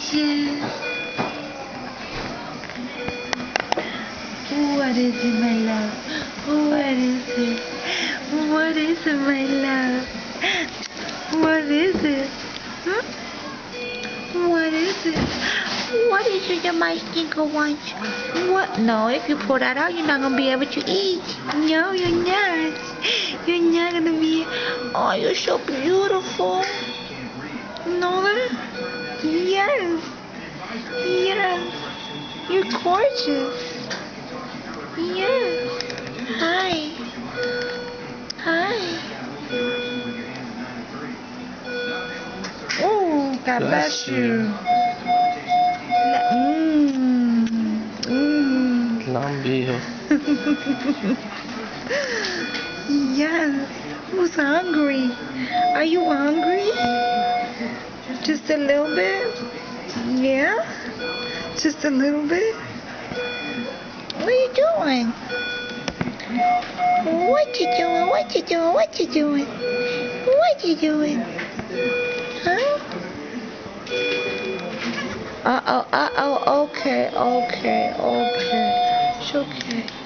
precious. What is it, my love? What is it? What is it, my love? What is it? What is it? What is it that my stinker wants? What? No, if you pull that out, you're not going to be able to eat. No, you're not. You're not going to be... Oh, you're so beautiful. No? Yes. Yes. You're gorgeous. Yes. Hi. Hi. Oh, God bless you. Lambio. Yes. Who's hungry? Are you hungry? Just a little bit? Yeah? Just a little bit? What are you doing? What you doing? What you doing? What you doing? What you doing? Huh? Uh-oh, okay. It's okay.